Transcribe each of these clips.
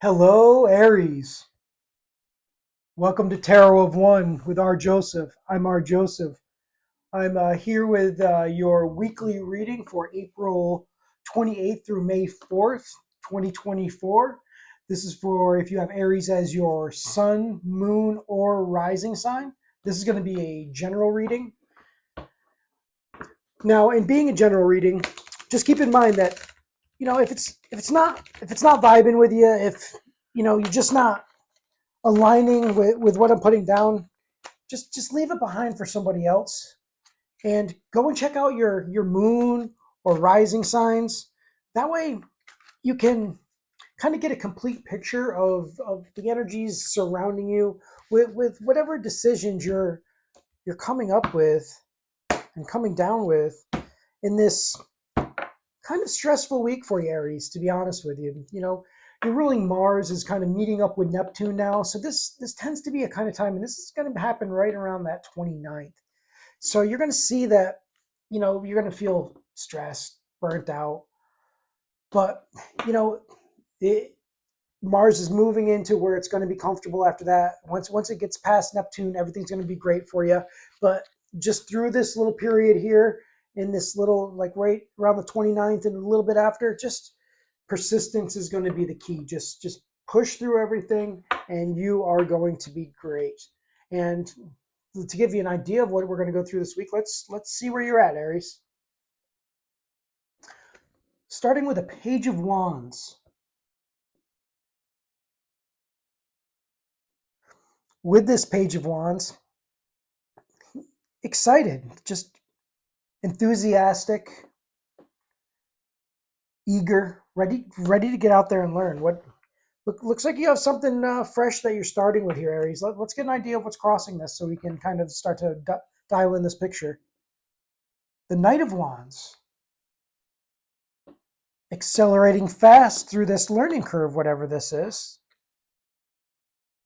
Hello, Aries. Welcome to Tarot of One with R. Joseph. I'm R. Joseph. I'm here with your weekly reading for April 28th through May 4th, 2024. This is for if you have Aries as your sun, moon, or rising sign. This is going to be a general reading. Now, in being a general reading, just keep in mind that if it's not vibing with you, if you're just not aligning with what I'm putting down, just leave it behind for somebody else and go and check out your moon or rising signs. That way you can kind of get a complete picture of the energies surrounding you with whatever decisions you're coming up with and coming down with in this kind of stressful week for you, Aries, to be honest with you. Your ruling Mars is kind of meeting up with Neptune now. So this tends to be a kind of time, and this is going to happen right around that 29th. So you're going to see that, you're going to feel stressed, burnt out. But, Mars is moving into where it's going to be comfortable after that. Once it gets past Neptune, everything's going to be great for you. But just through this little period here, in this little, like right around the 29th and a little bit after, just persistence is going to be the key. Just push through everything and you are going to be great. And to give you an idea of what we're going to go through this week, let's see where you're at, Aries. Starting with a Page of Wands. With this Page of Wands, excited, just enthusiastic, eager, ready to get out there and learn. Looks like you have something fresh that you're starting with here, Aries. Let's get an idea of what's crossing this so we can kind of start to dial in this picture. The Knight of Wands. Accelerating fast through this learning curve, whatever this is.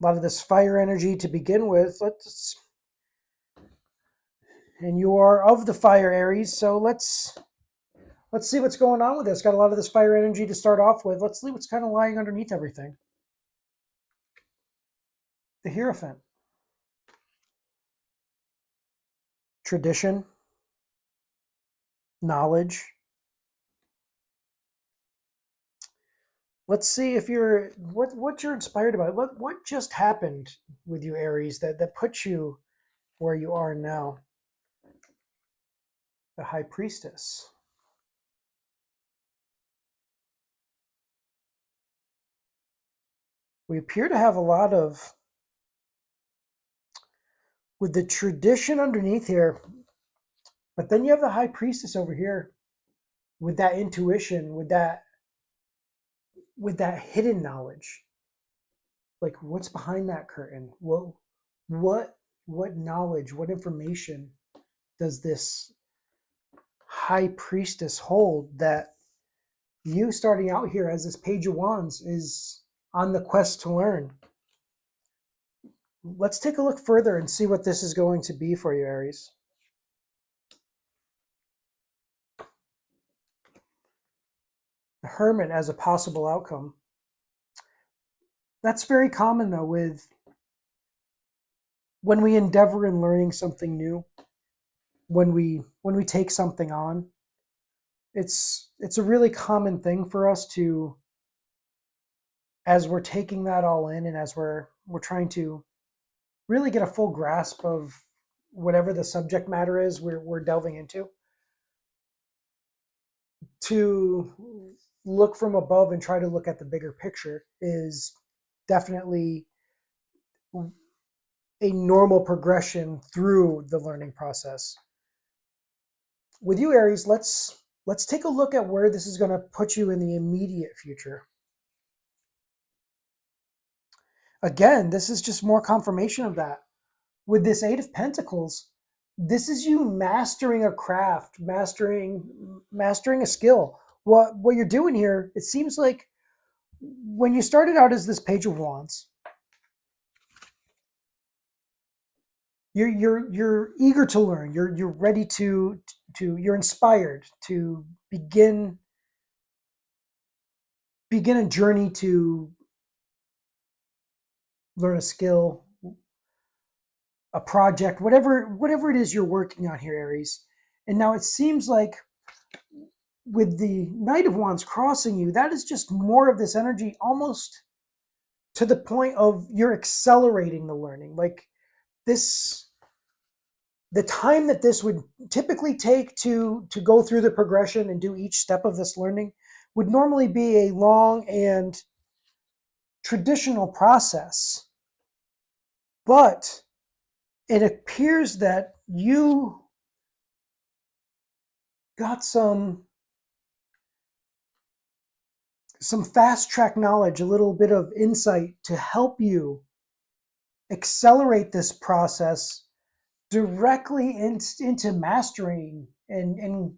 A lot of this fire energy to begin with. And you are of the fire, Aries, so let's see what's going on with this. Got a lot of this fire energy to start off with. Let's see what's kind of lying underneath everything. The Hierophant. Tradition. Knowledge. Let's see if you're what you're inspired about. What just happened with you, Aries, that put you where you are now. The High Priestess. We appear to have a lot of, with the tradition underneath here, but then you have the High Priestess over here with that intuition, with that hidden knowledge. Like, what's behind that curtain? What knowledge, what information does this High Priestess hold that you starting out here as this Page of Wands is on the quest to learn? Let's take a look further and see what this is going to be for you, Aries. The Hermit as a possible outcome. That's very common, though, with when we endeavor in learning something new, when we take something on. It's a really common thing for us to, as we're taking that all in and as we're trying to really get a full grasp of whatever the subject matter is we're delving into, to look from above and try to look at the bigger picture is definitely a normal progression through the learning process. With you, Aries, let's take a look at where this is going to put you in the immediate future. Again, this is just more confirmation of that. With this Eight of Pentacles, this is you mastering a craft, mastering a skill. What you're doing here, it seems like when you started out as this Page of Wands, you're eager to learn. You're ready to you're inspired to begin a journey to learn a skill, a project, whatever it is you're working on here, Aries. And now it seems like with the Knight of Wands crossing you, that is just more of this energy, almost to the point of you're accelerating the learning. Like this, the time that this would typically take to go through the progression and do each step of this learning would normally be a long and traditional process. But it appears that you got some fast track knowledge, a little bit of insight to help you accelerate this process directly into mastering and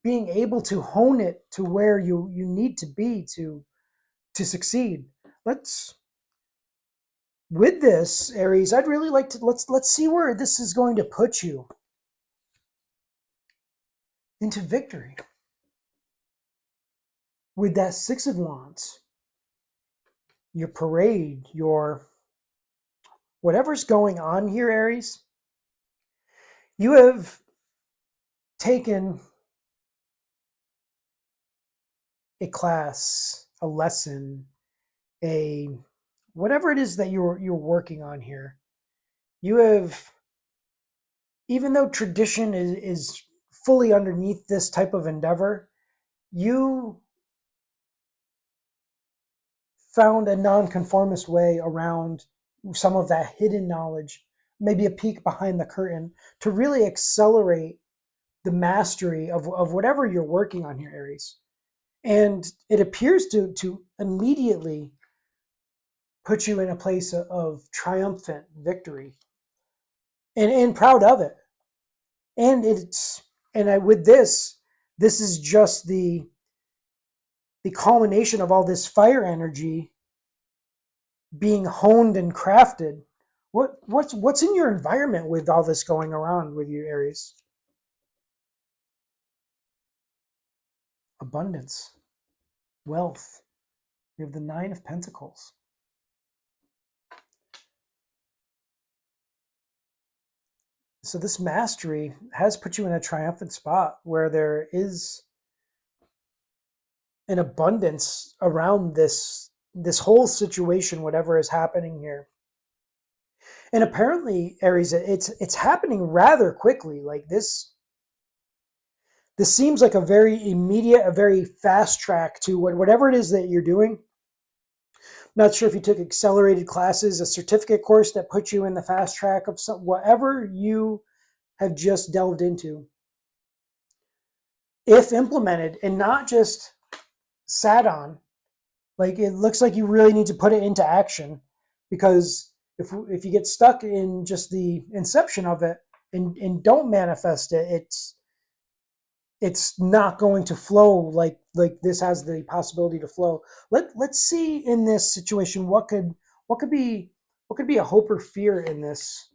being able to hone it to where you need to be to succeed. With this, Aries, I'd really like to let's see where this is going to put you into victory. With that Six of Wands, your parade, your whatever's going on here, Aries, you have taken a class, a lesson, a whatever it is that you're working on here. You have, even though tradition is fully underneath this type of endeavor, you found a nonconformist way around some of that hidden knowledge, maybe a peek behind the curtain, to really accelerate the mastery of whatever you're working on here, Aries. And it appears to immediately put you in a place of triumphant victory and proud of it. And with this is just the culmination of all this fire energy being honed and crafted. What's in your environment with all this going around with you, Aries? Abundance, wealth. We have the Nine of Pentacles. So this mastery has put you in a triumphant spot where there is an abundance around this whole situation, whatever is happening here. And apparently, Aries, it's happening rather quickly. Like this seems like a very immediate, a very fast track to whatever it is that you're doing. Not sure if you took accelerated classes, a certificate course that put you in the fast track of whatever you have just delved into. If implemented and not just sat on, like it looks like you really need to put it into action, because if you get stuck in just the inception of it and don't manifest it, it's not going to flow like this has the possibility to flow. Let's see in this situation what could be a hope or fear in this.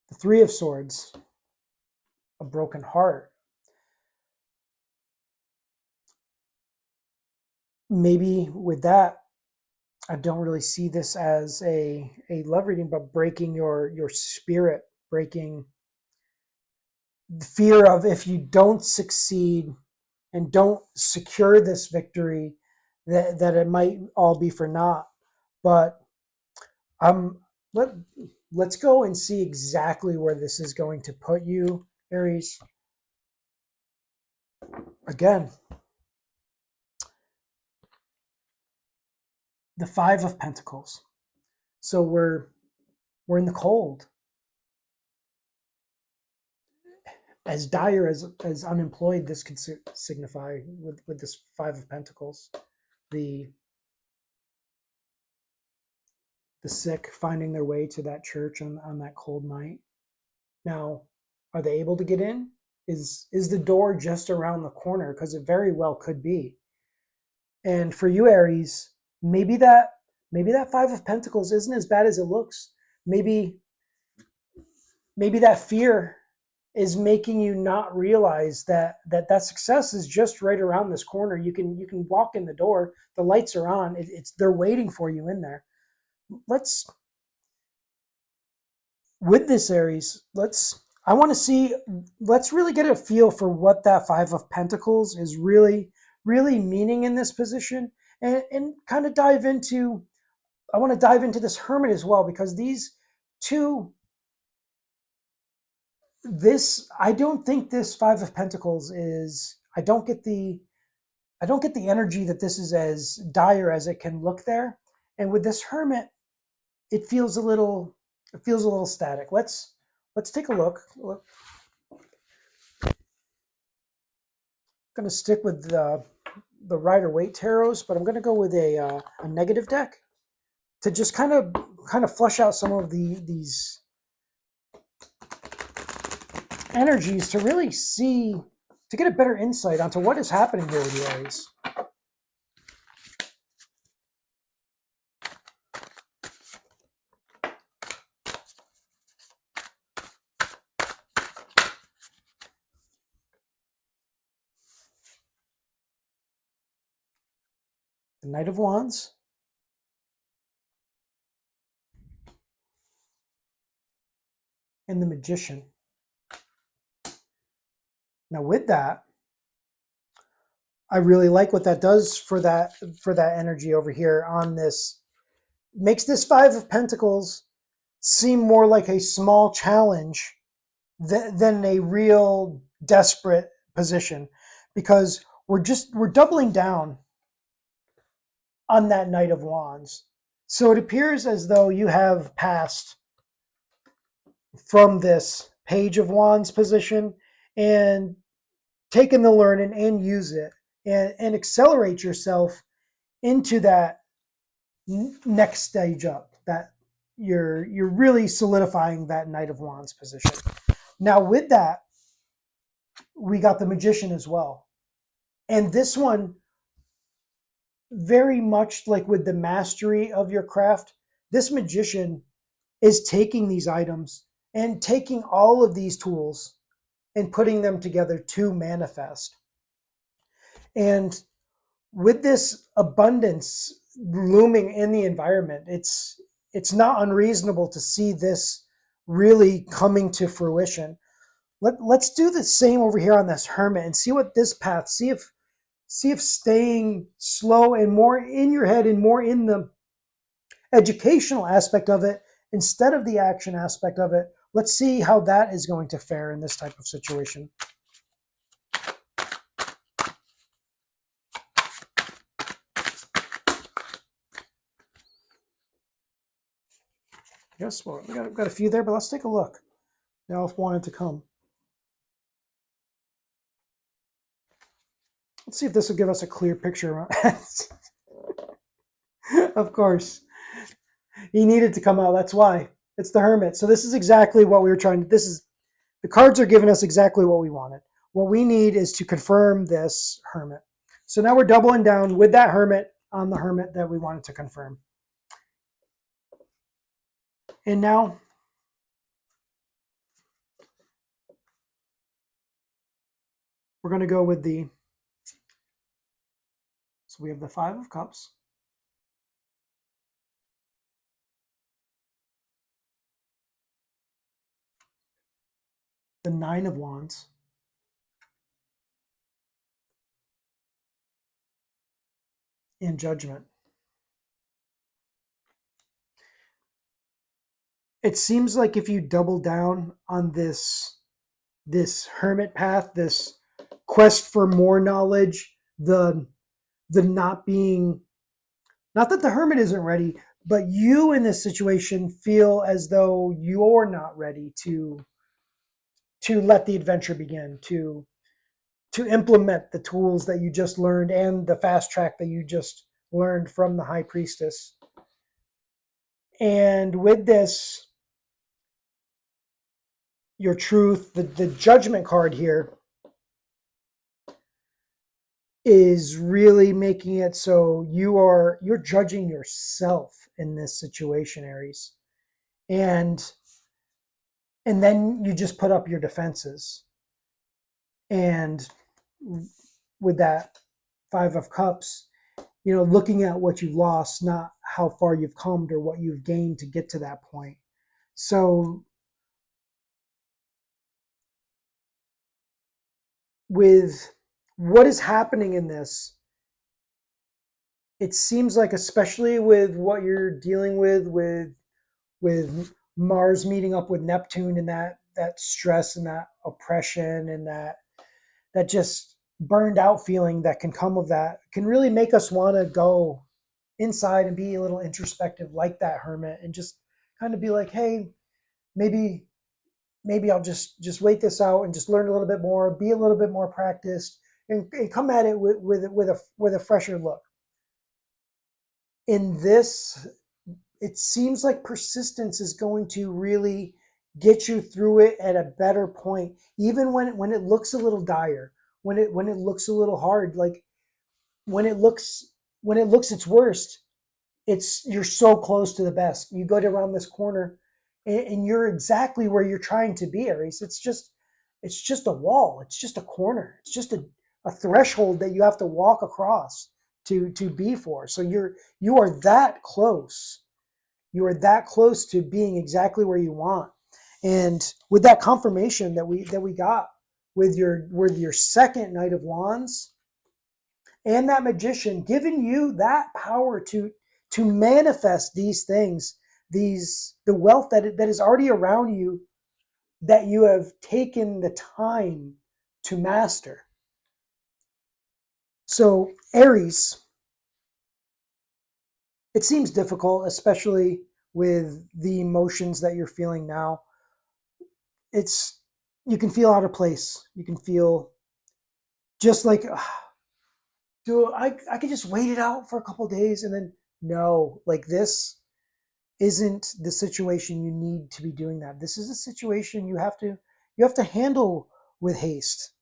The Three of Swords, a broken heart. Maybe with that, I don't really see this as a love reading, but breaking your spirit, breaking the fear of if you don't succeed and don't secure this victory, that it might all be for naught. But let's go and see exactly where this is going to put you, Aries. Again, the Five of Pentacles. So we're in the cold. As dire as unemployed this could signify with this Five of Pentacles. The sick finding their way to that church on that cold night. Now, are they able to get in? Is the door just around the corner? Because it very well could be. And for you, Aries, maybe that Five of Pentacles isn't as bad as it looks. Maybe that fear is making you not realize that success is just right around this corner. You can walk in the door, the lights are on, it's they're waiting for you in there. Let's With this, Aries, I want to see, let's really get a feel for what that Five of Pentacles is really meaning in this position, and kind of dive into, I want to dive into this Hermit as well, because these two, I don't think this Five of Pentacles is, I don't get the energy that this is as dire as it can look there. And with this Hermit, it feels a little, static. Let's take a look. I'm going to stick with the Rider-Waite tarots, but I'm going to go with a negative deck to just kind of flush out some of these energies, to really see, to get a better insight onto what is happening here with the Aries. The Knight of Wands, and the Magician. Now with that, I really like what that does for that energy over here on this. Makes this Five of Pentacles seem more like a small challenge than a real desperate position, because we're doubling down on that Knight of Wands. So it appears as though you have passed from this Page of Wands position and taken the learning and use it, and accelerate yourself into that next stage up, that you're really solidifying that Knight of Wands position. Now with that, we got the Magician as well. And this one, very much like with the mastery of your craft, this Magician is taking these items and taking all of these tools and putting them together to manifest. And with this abundance looming in the environment, it's not unreasonable to see this really coming to fruition. Let's do the same over here on this Hermit and see what this path, see if staying slow and more in your head and more in the educational aspect of it instead of the action aspect of it, let's see how that is going to fare in this type of situation. Yes, well, we've got a few there, but let's take a look. They all wanted to come. Let's see if this will give us a clear picture. Of course. He needed to come out. That's why. It's the Hermit. So this is exactly what we were trying to, the cards are giving us exactly what we wanted. What we need is to confirm this Hermit. So now we're doubling down with that Hermit on the Hermit that we wanted to confirm. And now we're going to go with so we have the Five of Cups, the Nine of Wands, and Judgment. It seems like if you double down on this Hermit path, this quest for more knowledge, the not being, not that the Hermit isn't ready, but you in this situation feel as though you're not ready to let the adventure begin, to implement the tools that you just learned and the fast track that you just learned from the High Priestess. And with this, your truth, the Judgment card here is really making it so you're judging yourself in this situation, Aries. And And then you just put up your defenses. And with that 5 of Cups, looking at what you've lost, not how far you've come or what you've gained to get to that point. So with what is happening in this, it seems like, especially with what you're dealing with Mars meeting up with Neptune, and that stress and that oppression and that just burned out feeling that can come of that, can really make us want to go inside and be a little introspective, like that hermit, and just kind of be like, hey, maybe I'll just wait this out and just learn a little bit more, be a little bit more practiced, and come at it with a fresher look. In this, it seems like persistence is going to really get you through it at a better point, even when it looks a little dire, when it looks a little hard, like when it looks its worst. You're so close to the best. You go around this corner, and you're exactly where you're trying to be, Aries. It's just a wall. It's just a corner. It's just a threshold that you have to walk across to be for. So you are that close. You are that close to being exactly where you want. And with that confirmation that we got with your second Knight of Wands and that Magician, giving you that power to manifest these things, the wealth that is already around you, that you have taken the time to master. So Aries, it seems difficult, especially with the emotions that you're feeling now. You can feel out of place. You can feel just like, do I could just wait it out for a couple days, and then no, like, this isn't the situation you need to be doing that. This is a situation you have to handle with haste.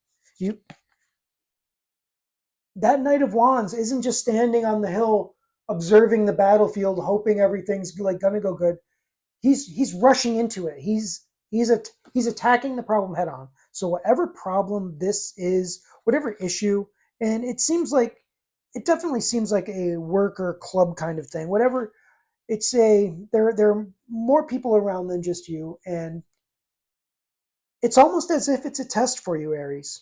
That Knight of Wands isn't just standing on the hill observing the battlefield, hoping everything's like gonna go good. He's rushing into it. He's attacking the problem head on. So whatever problem this is, whatever issue, and it definitely seems like a work or club kind of thing. Whatever, there are more people around than just you, and it's almost as if it's a test for you, Aries.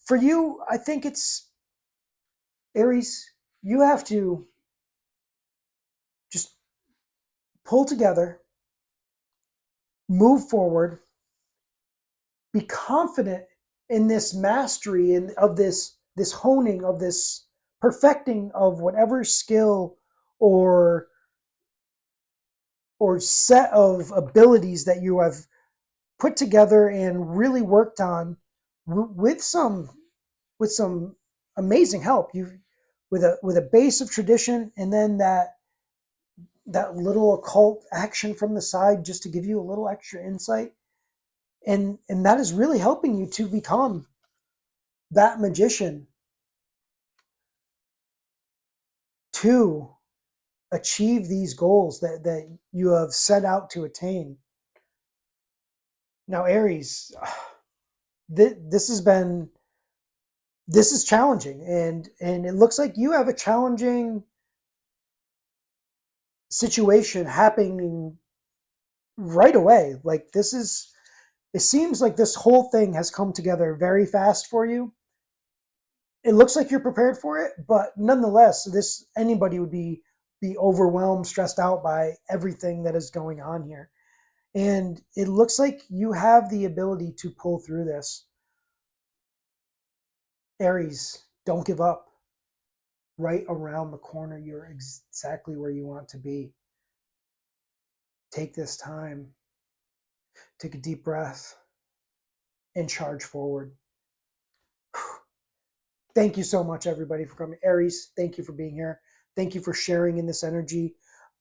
For you, I think it's, Aries, you have to just pull together, move forward, be confident in this mastery and of this honing, of this perfecting of whatever skill or set of abilities that you have put together and really worked on with some amazing help. You with a base of tradition, and then that little occult action from the side, just to give you a little extra insight, and that is really helping you to become that magician to achieve these goals that you have set out to attain. Now, Aries, this is challenging, and it looks like you have a challenging situation happening right away. Like, it seems like this whole thing has come together very fast for you. It looks like you're prepared for it, but nonetheless, anybody would be overwhelmed, stressed out by everything that is going on here. And it looks like you have the ability to pull through this. Aries, don't give up. Right around the corner, you're exactly where you want to be. Take this time, take a deep breath, and charge forward. Thank you so much, everybody, for coming. Aries, thank you for being here. Thank you for sharing in this energy.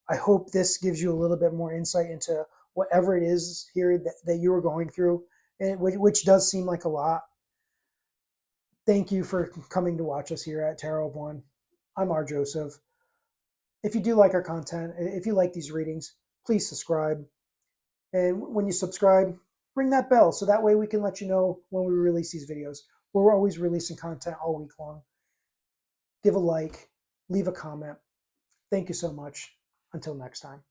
I hope this gives you a little bit more insight into whatever it is here that you are going through, and which does seem like a lot. Thank you for coming to watch us here at Tarot of One. I'm R. Joseph. If you do like our content, if you like these readings, please subscribe And when you subscribe, ring that bell so that way we can let you know when we release these videos. We're always releasing content all week long. Give a like, leave a comment. Thank you so much. Until next time.